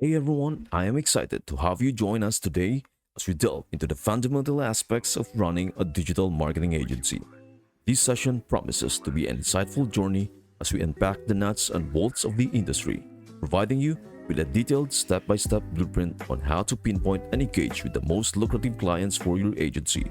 Hey everyone, I am excited to have you join us today as we delve into the fundamental aspects of running a digital marketing agency. This session promises to be an insightful journey as we unpack the nuts and bolts of the industry, providing you with a detailed step by step blueprint on how to pinpoint and engage with the most lucrative clients for your agency.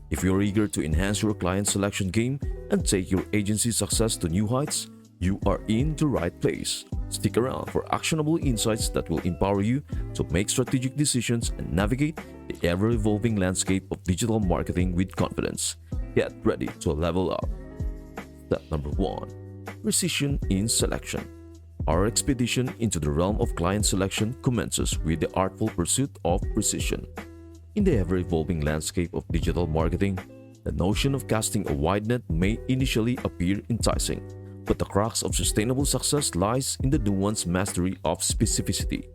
If you're eager to enhance your client selection game and take your agency's success to new heights, you are in the right place. Stick around for actionable insights that will empower you to make strategic decisions and navigate the ever evolving landscape of digital marketing with confidence. Get ready to level up. Step number 1: Precision in Selection. Our expedition into the realm of client selection commences with the artful pursuit of precision. In the ever evolving landscape of digital marketing, the notion of casting a wide net may initially appear enticing, but the crux of sustainable success lies in the nuanced mastery of specificity.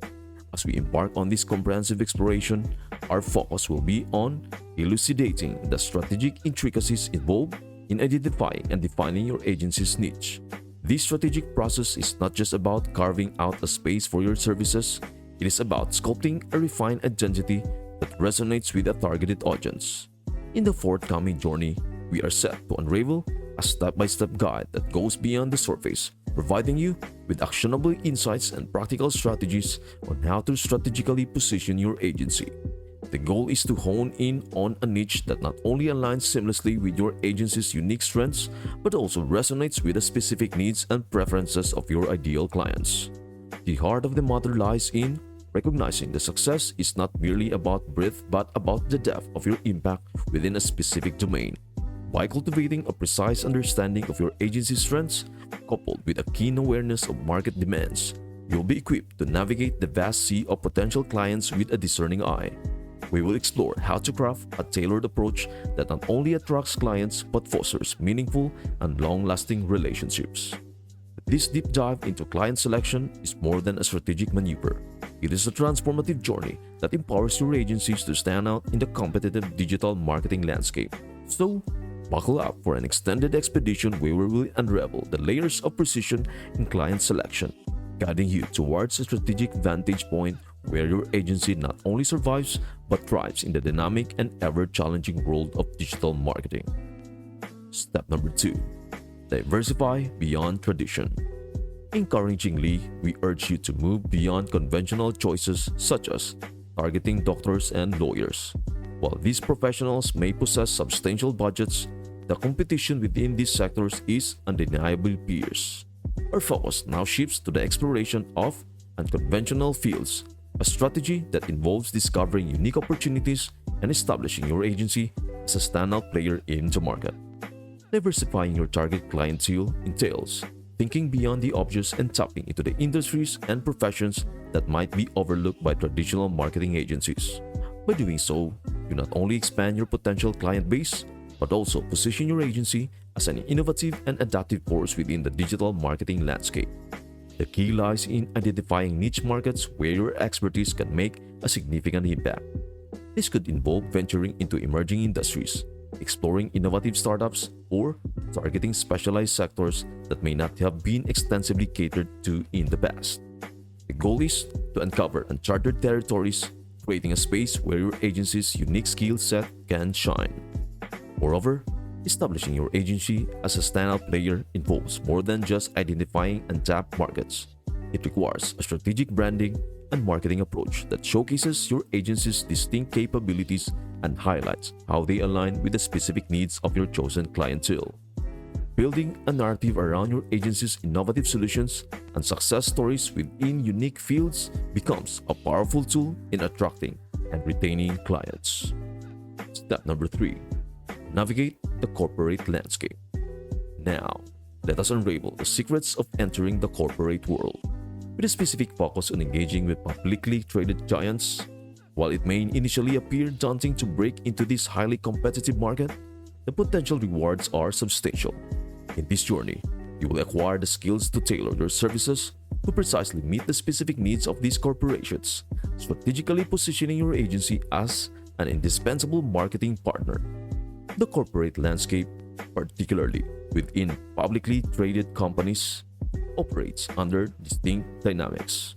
As we embark on this comprehensive exploration, our focus will be on elucidating the strategic intricacies involved in identifying and defining your agency's niche. This strategic process is not just about carving out a space for your services, it is about sculpting a refined identity that resonates with a targeted audience. In the forthcoming journey, we are set to unravel a step-by-step guide that goes beyond the surface, providing you with actionable insights and practical strategies on how to strategically position your agency. The goal is to hone in on a niche that not only aligns seamlessly with your agency's unique strengths, but also resonates with the specific needs and preferences of your ideal clients. The heart of the matter lies in recognizing the success is not merely about breadth but about the depth of your impact within a specific domain. By cultivating a precise understanding of your agency's strengths, coupled with a keen awareness of market demands, you'll be equipped to navigate the vast sea of potential clients with a discerning eye. We will explore how to craft a tailored approach that not only attracts clients but fosters meaningful and long-lasting relationships. This deep dive into client selection is more than a strategic maneuver. It is a transformative journey that empowers your agencies to stand out in the competitive digital marketing landscape. So, buckle up for an extended expedition where we will unravel the layers of precision in client selection, guiding you towards a strategic vantage point where your agency not only survives but thrives in the dynamic and ever-challenging world of digital marketing. Step number 2: Diversify beyond tradition. Encouragingly, we urge you to move beyond conventional choices such as targeting doctors and lawyers. While these professionals may possess substantial budgets, the competition within these sectors is undeniably fierce. Our focus now shifts to the exploration of unconventional fields, a strategy that involves discovering unique opportunities and establishing your agency as a standout player in the market. Diversifying your target clientele entails thinking beyond the obvious and tapping into the industries and professions that might be overlooked by traditional marketing agencies. By doing so, you not only expand your potential client base, but also position your agency as an innovative and adaptive force within the digital marketing landscape. The key lies in identifying niche markets where your expertise can make a significant impact. This could involve venturing into emerging industries, exploring innovative startups, or targeting specialized sectors that may not have been extensively catered to in the past. The goal is to uncover uncharted territories, creating a space where your agency's unique skill set can shine. Moreover, establishing your agency as a standout player involves more than just identifying untapped markets. It requires a strategic branding and marketing approach that showcases your agency's distinct capabilities and highlights how they align with the specific needs of your chosen clientele. Building a narrative around your agency's innovative solutions and success stories within unique fields becomes a powerful tool in attracting and retaining clients. Step number 3: Navigate the corporate landscape. Now, let us unravel the secrets of entering the corporate world. With a specific focus on engaging with publicly traded giants, while it may initially appear daunting to break into this highly competitive market, the potential rewards are substantial. In this journey, you will acquire the skills to tailor your services to precisely meet the specific needs of these corporations, strategically positioning your agency as an indispensable marketing partner. The corporate landscape, particularly within publicly traded companies, operates under distinct dynamics.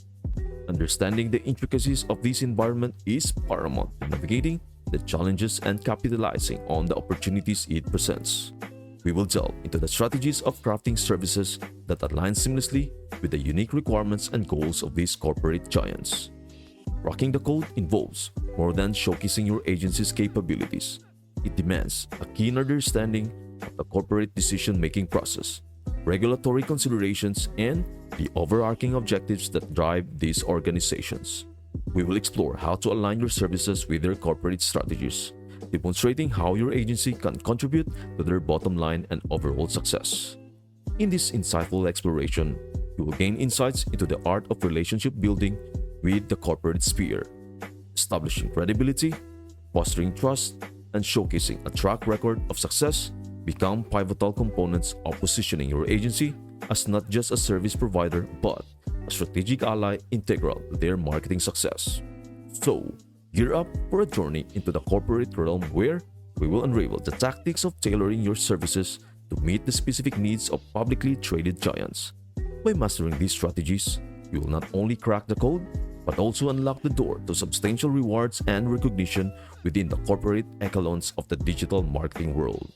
Understanding the intricacies of this environment is paramount in navigating the challenges and capitalizing on the opportunities it presents. We will delve into the strategies of crafting services that align seamlessly with the unique requirements and goals of these corporate giants. Rocking the code involves more than showcasing your agency's capabilities. It demands a keen understanding of the corporate decision-making process, regulatory considerations, and the overarching objectives that drive these organizations. We will explore how to align your services with their corporate strategies, demonstrating how your agency can contribute to their bottom line and overall success. In this insightful exploration, you will gain insights into the art of relationship building with the corporate sphere, establishing credibility, fostering trust, and showcasing a track record of success become pivotal components of positioning your agency as not just a service provider but a strategic ally integral to their marketing success. So, gear up for a journey into the corporate realm where we will unravel the tactics of tailoring your services to meet the specific needs of publicly traded giants. By mastering these strategies, you will not only crack the code, but also unlock the door to substantial rewards and recognition within the corporate echelons of the digital marketing world.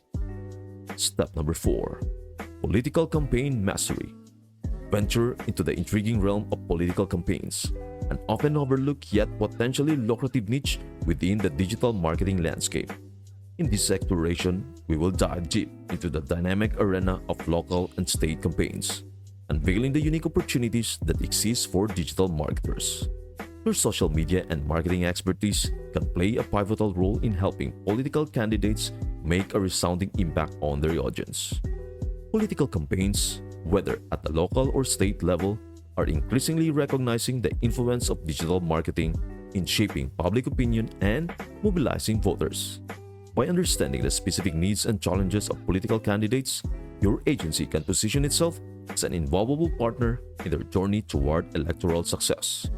Step number 4. Political Campaign Mastery. Venture into the intriguing realm of political campaigns, an often overlooked yet potentially lucrative niche within the digital marketing landscape. In this exploration, we will dive deep into the dynamic arena of local and state campaigns, unveiling the unique opportunities that exist for digital marketers. Your social media and marketing expertise can play a pivotal role in helping political candidates make a resounding impact on their audience. Political campaigns, whether at the local or state level, are increasingly recognizing the influence of digital marketing in shaping public opinion and mobilizing voters. By understanding the specific needs and challenges of political candidates, your agency can position itself as an invaluable partner in their journey toward electoral success.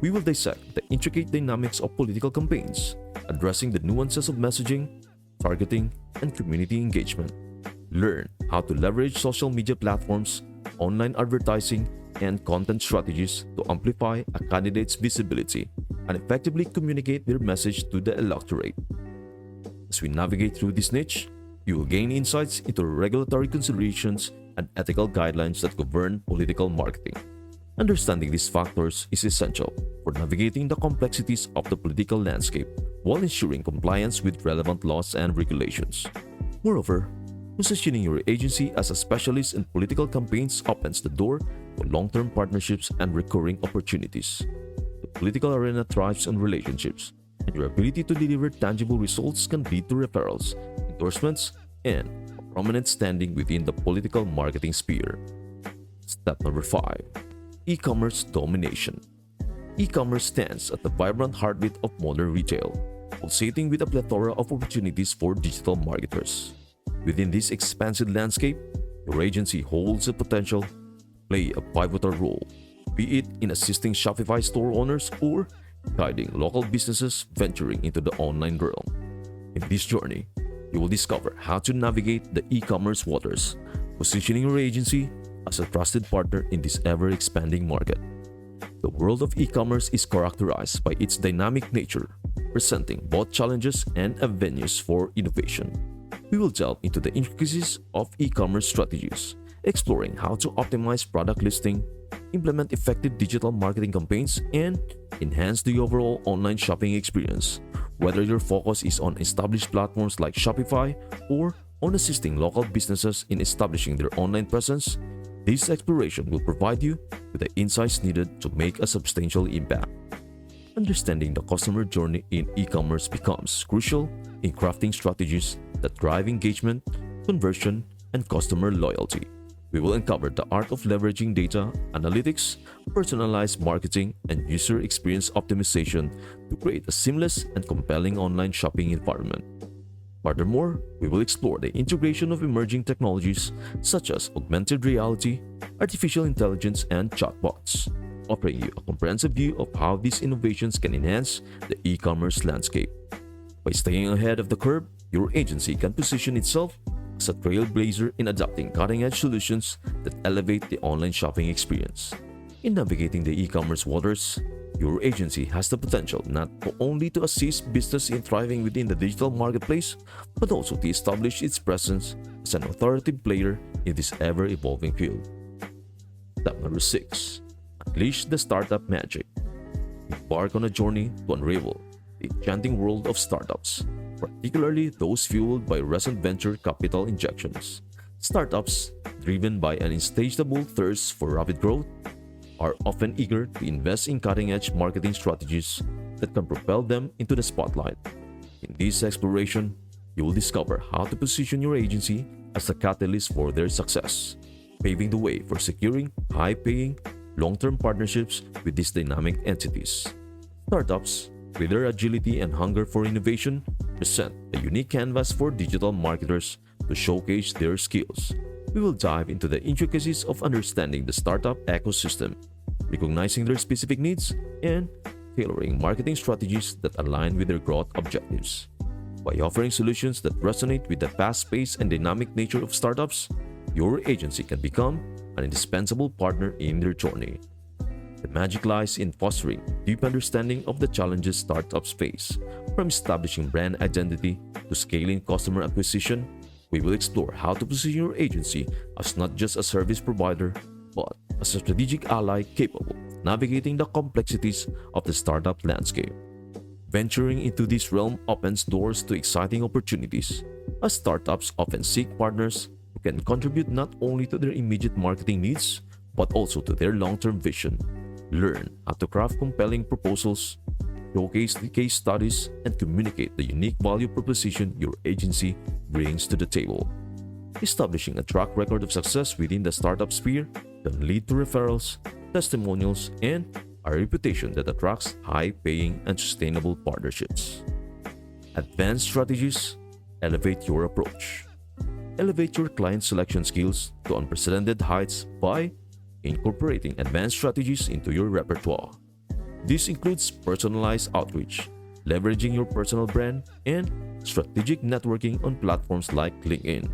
We will dissect the intricate dynamics of political campaigns, addressing the nuances of messaging, targeting, and community engagement. Learn how to leverage social media platforms, online advertising, and content strategies to amplify a candidate's visibility and effectively communicate their message to the electorate. As we navigate through this niche, you will gain insights into regulatory considerations and ethical guidelines that govern political marketing. Understanding these factors is essential for navigating the complexities of the political landscape while ensuring compliance with relevant laws and regulations. Moreover, positioning your agency as a specialist in political campaigns opens the door to long-term partnerships and recurring opportunities. The political arena thrives on relationships, and your ability to deliver tangible results can lead to referrals, endorsements, and a prominent standing within the political marketing sphere. Step number 5. E-commerce domination. E-commerce stands at the vibrant heartbeat of modern retail, pulsating with a plethora of opportunities for digital marketers. Within this expansive landscape, your agency holds the potential to play a pivotal role, be it in assisting Shopify store owners or guiding local businesses venturing into the online realm. In this journey, you will discover how to navigate the e-commerce waters, positioning your agency as a trusted partner in this ever-expanding market. The world of e-commerce is characterized by its dynamic nature, presenting both challenges and avenues for innovation. We will delve into the intricacies of e-commerce strategies, exploring how to optimize product listing, implement effective digital marketing campaigns, and enhance the overall online shopping experience. Whether your focus is on established platforms like Shopify or on assisting local businesses in establishing their online presence, this exploration will provide you with the insights needed to make a substantial impact. Understanding the customer journey in e-commerce becomes crucial in crafting strategies that drive engagement, conversion, and customer loyalty. We will uncover the art of leveraging data, analytics, personalized marketing, and user experience optimization to create a seamless and compelling online shopping environment. Furthermore, we will explore the integration of emerging technologies such as augmented reality, artificial intelligence, and chatbots, offering you a comprehensive view of how these innovations can enhance the e-commerce landscape. By staying ahead of the curve, your agency can position itself as a trailblazer in adopting cutting-edge solutions that elevate the online shopping experience. In navigating the e-commerce waters, Your agency has the potential not only to assist business in thriving within the digital marketplace, but also to establish its presence as an authoritative player in this ever-evolving field. Step number 6. Unleash the startup magic. Embark on a journey to unravel the enchanting world of startups, particularly those fueled by recent venture capital injections. Startups, driven by an insatiable thirst for rapid growth, are often eager to invest in cutting-edge marketing strategies that can propel them into the spotlight. In this exploration, you will discover how to position your agency as a catalyst for their success, paving the way for securing high-paying, long-term partnerships with these dynamic entities. Startups, with their agility and hunger for innovation, present a unique canvas for digital marketers to showcase their skills. We will dive into the intricacies of understanding the startup ecosystem, recognizing their specific needs, and tailoring marketing strategies that align with their growth objectives. By offering solutions that resonate with the fast-paced and dynamic nature of startups, your agency can become an indispensable partner in their journey. The magic lies in fostering a deep understanding of the challenges startups face, from establishing brand identity to scaling customer acquisition. We will explore how to position your agency as not just a service provider, but as a strategic ally capable of navigating the complexities of the startup landscape. Venturing into this realm opens doors to exciting opportunities, as startups often seek partners who can contribute not only to their immediate marketing needs, but also to their long-term vision. Learn how to craft compelling proposals, showcase the case studies, and communicate the unique value proposition your agency brings to the table. Establishing a track record of success within the startup sphere can lead to referrals, testimonials, and a reputation that attracts high-paying and sustainable partnerships. Advanced strategies elevate your approach. Elevate your client selection skills to unprecedented heights by incorporating advanced strategies into your repertoire. This includes personalized outreach, leveraging your personal brand, and strategic networking on platforms like LinkedIn.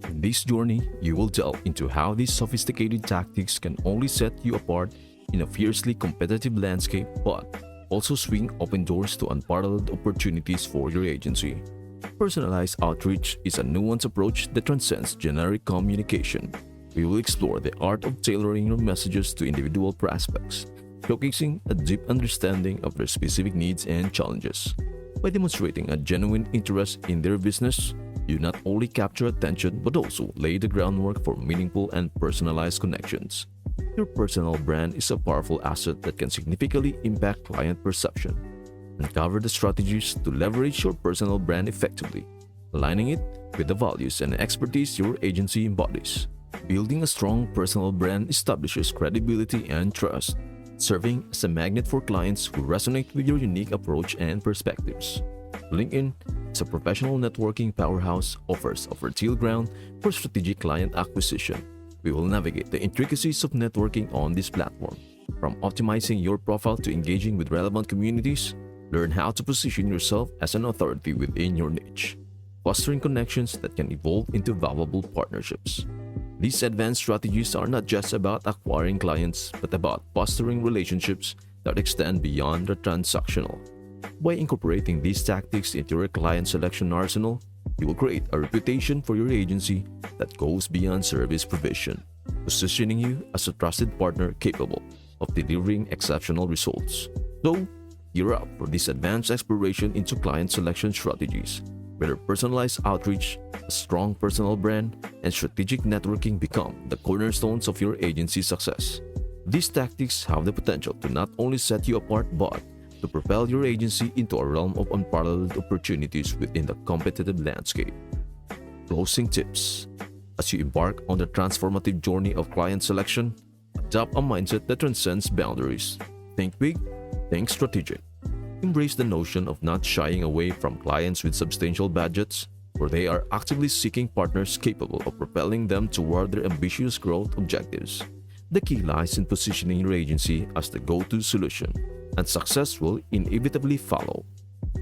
In this journey, you will delve into how these sophisticated tactics can only set you apart in a fiercely competitive landscape, but also swing open doors to unparalleled opportunities for your agency. Personalized outreach is a nuanced approach that transcends generic communication. We will explore the art of tailoring your messages to individual prospects, showcasing a deep understanding of their specific needs and challenges. By demonstrating a genuine interest in their business, you not only capture attention but also lay the groundwork for meaningful and personalized connections. Your personal brand is a powerful asset that can significantly impact client perception. Uncover the strategies to leverage your personal brand effectively, aligning it with the values and expertise your agency embodies. Building a strong personal brand establishes credibility and trust, serving as a magnet for clients who resonate with your unique approach and perspectives. LinkedIn, as a professional networking powerhouse, offers a fertile ground for strategic client acquisition. We will navigate the intricacies of networking on this platform, from optimizing your profile to engaging with relevant communities. Learn how to position yourself as an authority within your niche, fostering connections that can evolve into valuable partnerships. These advanced strategies are not just about acquiring clients, but about fostering relationships that extend beyond the transactional. By incorporating these tactics into your client selection arsenal, you will create a reputation for your agency that goes beyond service provision, positioning you as a trusted partner capable of delivering exceptional results. So, gear up for this advanced exploration into client selection strategies, whether personalized outreach, a strong personal brand, and strategic networking become the cornerstones of your agency's success. These tactics have the potential to not only set you apart but to propel your agency into a realm of unparalleled opportunities within the competitive landscape. Closing tips. As you embark on the transformative journey of client selection, adopt a mindset that transcends boundaries. Think big, think strategic. Embrace the notion of not shying away from clients with substantial budgets, where they are actively seeking partners capable of propelling them toward their ambitious growth objectives. The key lies in positioning your agency as the go-to solution, and success will inevitably follow.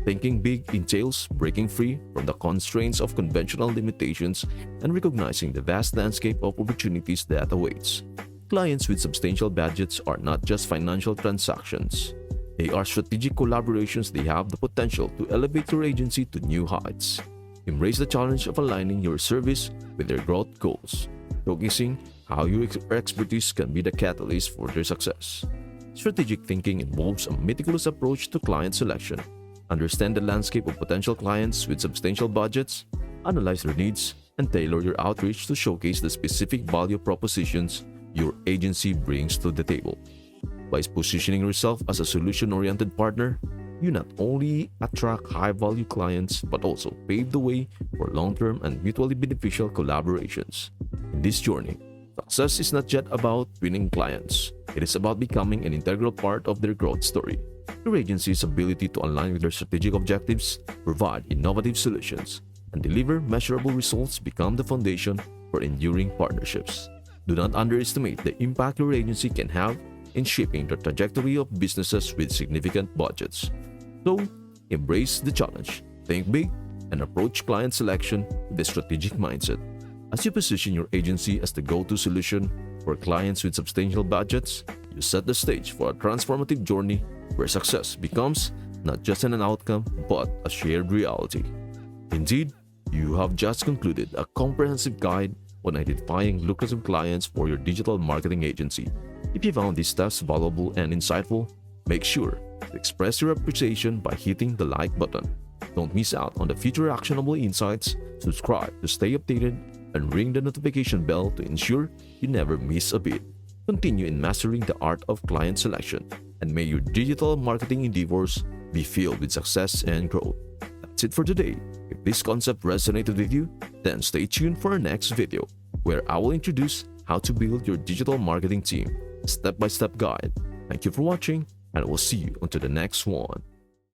Thinking big entails breaking free from the constraints of conventional limitations and recognizing the vast landscape of opportunities that awaits. Clients with substantial budgets are not just financial transactions. They are strategic collaborations. They have the potential to elevate your agency to new heights. Embrace the challenge of aligning your service with their growth goals, showcasing how your expertise can be the catalyst for their success. Strategic thinking involves a meticulous approach to client selection. Understand the landscape of potential clients with substantial budgets, analyze their needs, and tailor your outreach to showcase the specific value propositions your agency brings to the table. By positioning yourself as a solution-oriented partner, you not only attract high-value clients but also pave the way for long-term and mutually beneficial collaborations. In this journey, success is not just about winning clients. It is about becoming an integral part of their growth story. Your agency's ability to align with their strategic objectives, provide innovative solutions, and deliver measurable results become the foundation for enduring partnerships. Do not underestimate the impact your agency can have in shaping the trajectory of businesses with significant budgets. So, embrace the challenge, think big, and approach client selection with a strategic mindset. As you position your agency as the go-to solution for clients with substantial budgets, you set the stage for a transformative journey where success becomes not just an outcome but a shared reality. Indeed, you have just concluded a comprehensive guide on identifying lucrative clients for your digital marketing agency. If you found these steps valuable and insightful, make sure to express your appreciation by hitting the like button. Don't miss out on the future actionable insights, subscribe to stay updated, and ring the notification bell to ensure you never miss a beat. Continue in mastering the art of client selection, and may your digital marketing endeavors be filled with success and growth. That's it for today. If this concept resonated with you, then stay tuned for our next video, where I will introduce how to build your digital marketing team, a step-by-step guide. Thank you for watching, and I will see you until the next one.